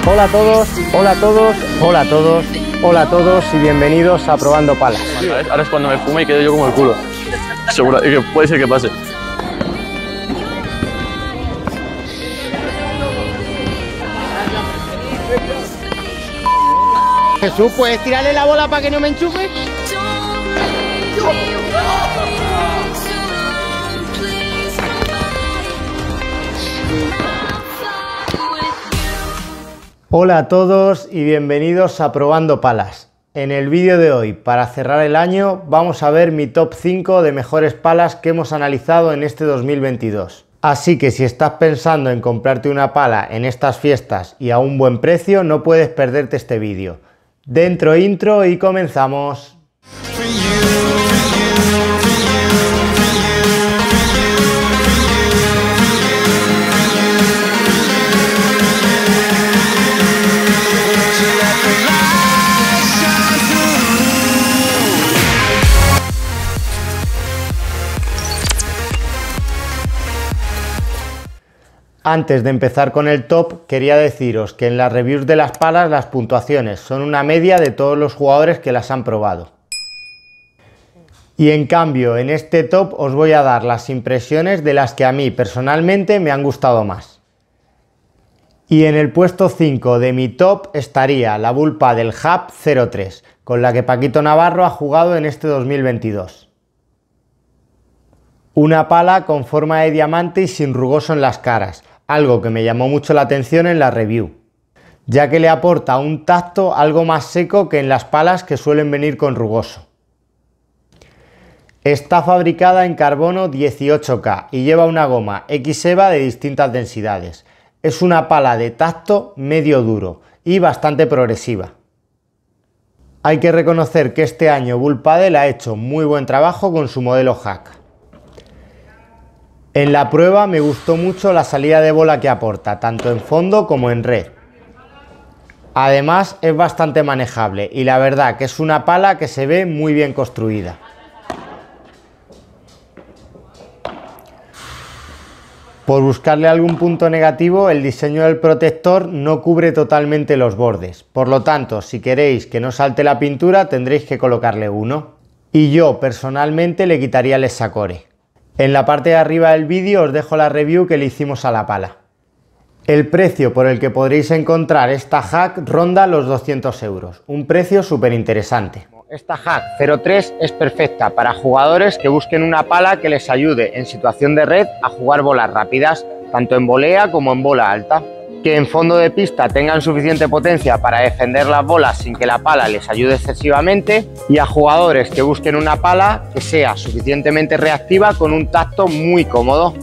Hola a todos, hola a todos, hola a todos, hola a todos y bienvenidos a Probando Palas. Ahora es cuando me fume y quedo yo como el culo. Seguro, que puede ser que pase. Jesús, ¿puedes tirarle la bola para que no me enchufe? Hola a todos y bienvenidos a Probando Palas. En el vídeo de hoy, para cerrar el año, vamos a ver mi top 5 de mejores palas que hemos analizado en este 2022. Así que si estás pensando en comprarte una pala en estas fiestas y a un buen precio, no puedes perderte este vídeo. Dentro intro y comenzamos. Antes de empezar con el top, quería deciros que en las reviews de las palas las puntuaciones son una media de todos los jugadores que las han probado. Y en cambio, en este top os voy a dar las impresiones de las que a mí personalmente me han gustado más. Y en el puesto 5 de mi top estaría la Bull Paddle Hub 03, con la que Paquito Navarro ha jugado en este 2022. Una pala con forma de diamante y sin rugoso en las caras, algo que me llamó mucho la atención en la review, ya que le aporta un tacto algo más seco que en las palas que suelen venir con rugoso. Está fabricada en carbono 18K y lleva una goma X-EVA de distintas densidades. Es una pala de tacto medio duro y bastante progresiva. Hay que reconocer que este año Bull Paddle ha hecho muy buen trabajo con su modelo Hack. En la prueba me gustó mucho la salida de bola que aporta, tanto en fondo como en red. Además es bastante manejable y la verdad que es una pala que se ve muy bien construida. Por buscarle algún punto negativo, el diseño del protector no cubre totalmente los bordes. Por lo tanto, si queréis que no salte la pintura, tendréis que colocarle uno. Y yo personalmente le quitaría el essacore. En la parte de arriba del vídeo os dejo la review que le hicimos a la pala. El precio por el que podréis encontrar esta Hack ronda los 200 euros, un precio súper interesante. Esta Hack 03 es perfecta para jugadores que busquen una pala que les ayude en situación de red a jugar bolas rápidas, tanto en volea como en bola alta. Que en fondo de pista tengan suficiente potencia para defender las bolas sin que la pala les ayude excesivamente, y a jugadores que busquen una pala que sea suficientemente reactiva con un tacto muy cómodo.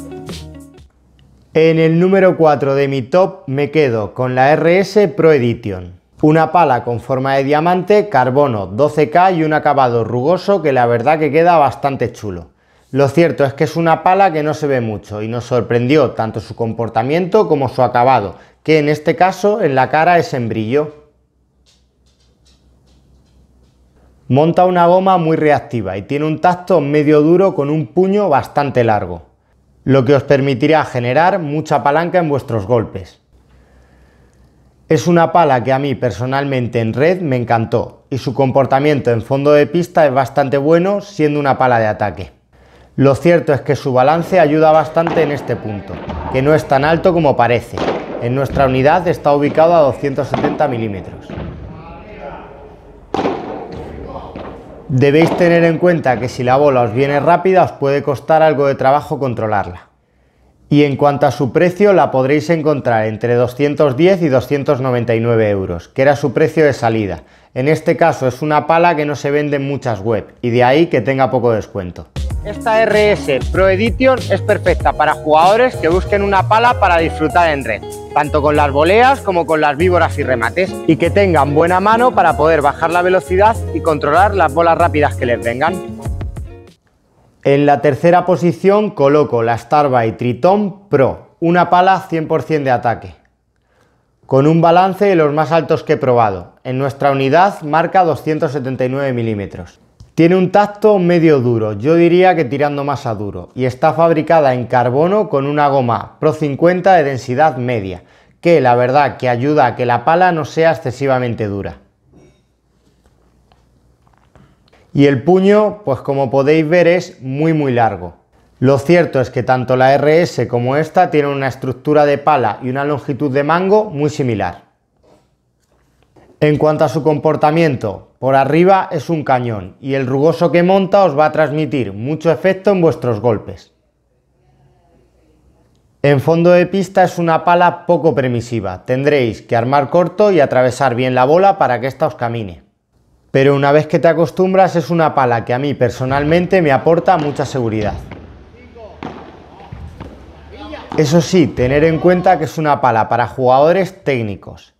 En el número 4 de mi top me quedo con la RS Pro Edition, una pala con forma de diamante, carbono 12K y un acabado rugoso que la verdad que queda bastante chulo. Lo cierto es que es una pala que no se ve mucho y nos sorprendió tanto su comportamiento como su acabado, que en este caso en la cara es en brillo. Monta una goma muy reactiva y tiene un tacto medio duro con un puño bastante largo, lo que os permitirá generar mucha palanca en vuestros golpes. Es una pala que a mí personalmente en red me encantó y su comportamiento en fondo de pista es bastante bueno siendo una pala de ataque. Lo cierto es que su balance ayuda bastante en este punto, que no es tan alto como parece. En nuestra unidad está ubicado a 270 milímetros. Debéis tener en cuenta que si la bola os viene rápida os puede costar algo de trabajo controlarla. Y en cuanto a su precio, la podréis encontrar entre 210 y 299 euros, que era su precio de salida. En este caso es una pala que no se vende en muchas web y de ahí que tenga poco descuento. Esta RS Pro Edition es perfecta para jugadores que busquen una pala para disfrutar en red, tanto con las voleas como con las víboras y remates, y que tengan buena mano para poder bajar la velocidad y controlar las bolas rápidas que les vengan. En la tercera posición coloco la Starbite Triton Pro, una pala 100% de ataque, con un balance de los más altos que he probado. En nuestra unidad marca 279 milímetros. Tiene un tacto medio duro, yo diría que tirando más a duro, y está fabricada en carbono con una goma Pro 50 de densidad media, que la verdad que ayuda a que la pala no sea excesivamente dura. Y el puño, pues como podéis ver, es muy largo. Lo cierto es que tanto la RS como esta tienen una estructura de pala y una longitud de mango muy similar. En cuanto a su comportamiento, por arriba es un cañón y el rugoso que monta os va a transmitir mucho efecto en vuestros golpes. En fondo de pista es una pala poco permisiva, tendréis que armar corto y atravesar bien la bola para que ésta os camine. Pero una vez que te acostumbras es una pala que a mí personalmente me aporta mucha seguridad. Eso sí, tener en cuenta que es una pala para jugadores técnicos,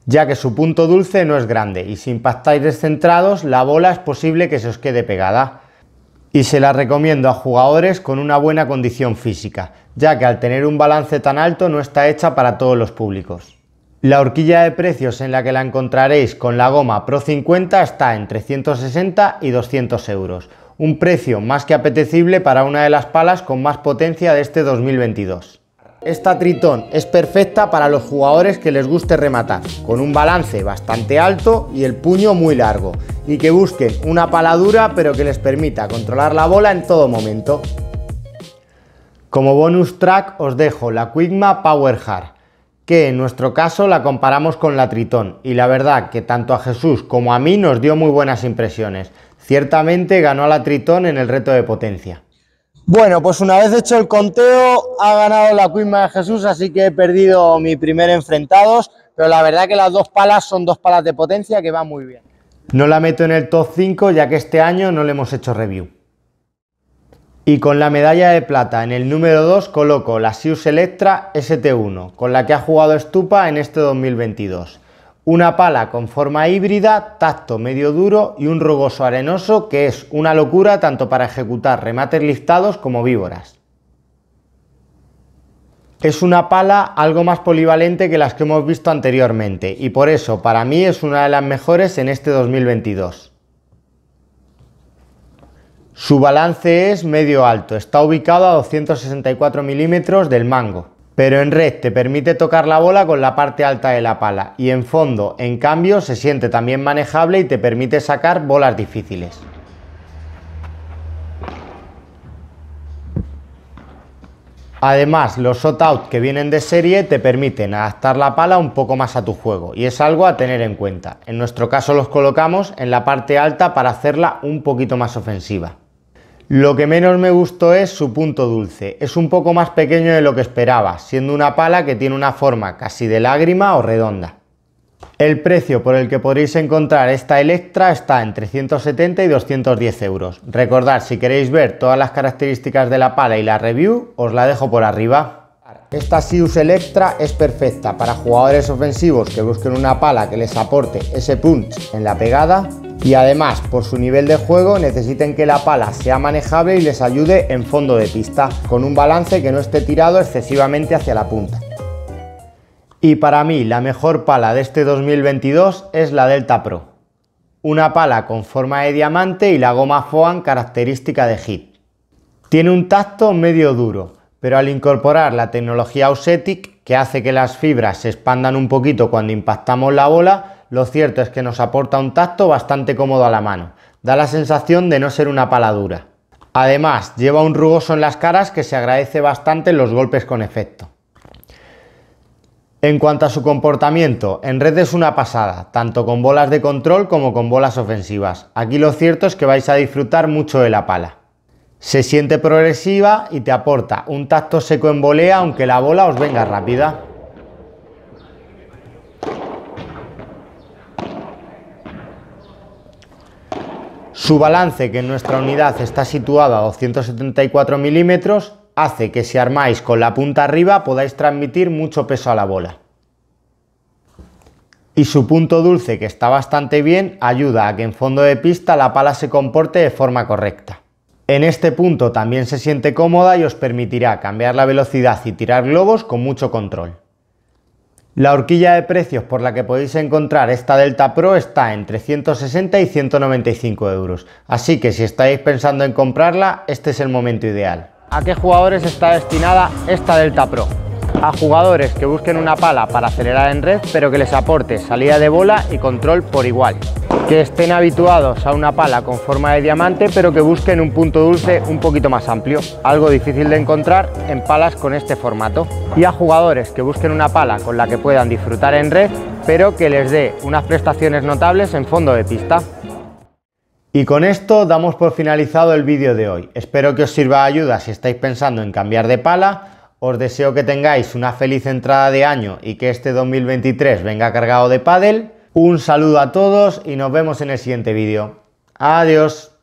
ya que su punto dulce no es grande y si impactáis descentrados la bola es posible que se os quede pegada. Y se la recomiendo a jugadores con una buena condición física, ya que al tener un balance tan alto no está hecha para todos los públicos. La horquilla de precios en la que la encontraréis con la goma Pro 50 está entre 160 y 200 euros, un precio más que apetecible para una de las palas con más potencia de este 2022. Esta Tritón es perfecta para los jugadores que les guste rematar, con un balance bastante alto y el puño muy largo, y que busquen una pala dura pero que les permita controlar la bola en todo momento. Como bonus track os dejo la Quickma Power Hard, que en nuestro caso la comparamos con la Tritón, y la verdad que tanto a Jesús como a mí nos dio muy buenas impresiones. Ciertamente ganó a la Tritón en el reto de potencia. Bueno, pues una vez hecho el conteo, ha ganado la Quickma de Jesús, así que he perdido mi primer enfrentados, pero la verdad que las dos palas son dos palas de potencia que van muy bien. No la meto en el top 5 ya que este año no le hemos hecho review. Y con la medalla de plata en el número 2 coloco la Sius Electra ST1, con la que ha jugado Stupa en este 2022. Una pala con forma híbrida, tacto medio duro y un rugoso arenoso que es una locura tanto para ejecutar remates liftados como víboras. Es una pala algo más polivalente que las que hemos visto anteriormente y por eso para mí es una de las mejores en este 2022. Su balance es medio alto, está ubicado a 264 milímetros del mango. Pero en red te permite tocar la bola con la parte alta de la pala y en fondo, en cambio, se siente también manejable y te permite sacar bolas difíciles. Además, los shot out que vienen de serie te permiten adaptar la pala un poco más a tu juego y es algo a tener en cuenta. En nuestro caso los colocamos en la parte alta para hacerla un poquito más ofensiva. Lo que menos me gustó es su punto dulce, es un poco más pequeño de lo que esperaba, siendo una pala que tiene una forma casi de lágrima o redonda. El precio por el que podréis encontrar esta Electra está entre 170 y 210 euros. Recordad, si queréis ver todas las características de la pala y la review, os la dejo por arriba. Esta Sius Electra es perfecta para jugadores ofensivos que busquen una pala que les aporte ese punch en la pegada. Y además, por su nivel de juego, necesiten que la pala sea manejable y les ayude en fondo de pista, con un balance que no esté tirado excesivamente hacia la punta. Y para mí, la mejor pala de este 2022 es la Delta Pro. Una pala con forma de diamante y la goma Foam característica de Hit. Tiene un tacto medio duro, pero al incorporar la tecnología Ausetic, que hace que las fibras se expandan un poquito cuando impactamos la bola, lo cierto es que nos aporta un tacto bastante cómodo a la mano. Da la sensación de no ser una pala dura. Además, lleva un rugoso en las caras que se agradece bastante en los golpes con efecto. En cuanto a su comportamiento, en red es una pasada, tanto con bolas de control como con bolas ofensivas. Aquí lo cierto es que vais a disfrutar mucho de la pala. Se siente progresiva y te aporta un tacto seco en volea aunque la bola os venga rápida. Su balance, que en nuestra unidad está situado a 274 milímetros, hace que si armáis con la punta arriba podáis transmitir mucho peso a la bola. Y su punto dulce, que está bastante bien, ayuda a que en fondo de pista la pala se comporte de forma correcta. En este punto también se siente cómoda y os permitirá cambiar la velocidad y tirar globos con mucho control. La horquilla de precios por la que podéis encontrar esta Delta Pro está entre 160 y 195 euros, así que si estáis pensando en comprarla, este es el momento ideal. ¿A qué jugadores está destinada esta Delta Pro? A jugadores que busquen una pala para acelerar en red, pero que les aporte salida de bola y control por igual. Que estén habituados a una pala con forma de diamante, pero que busquen un punto dulce un poquito más amplio, algo difícil de encontrar en palas con este formato. Y a jugadores que busquen una pala con la que puedan disfrutar en red, pero que les dé unas prestaciones notables en fondo de pista. Y con esto damos por finalizado el vídeo de hoy. Espero que os sirva de ayuda si estáis pensando en cambiar de pala. Os deseo que tengáis una feliz entrada de año y que este 2023 venga cargado de pádel. Un saludo a todos y nos vemos en el siguiente vídeo. Adiós.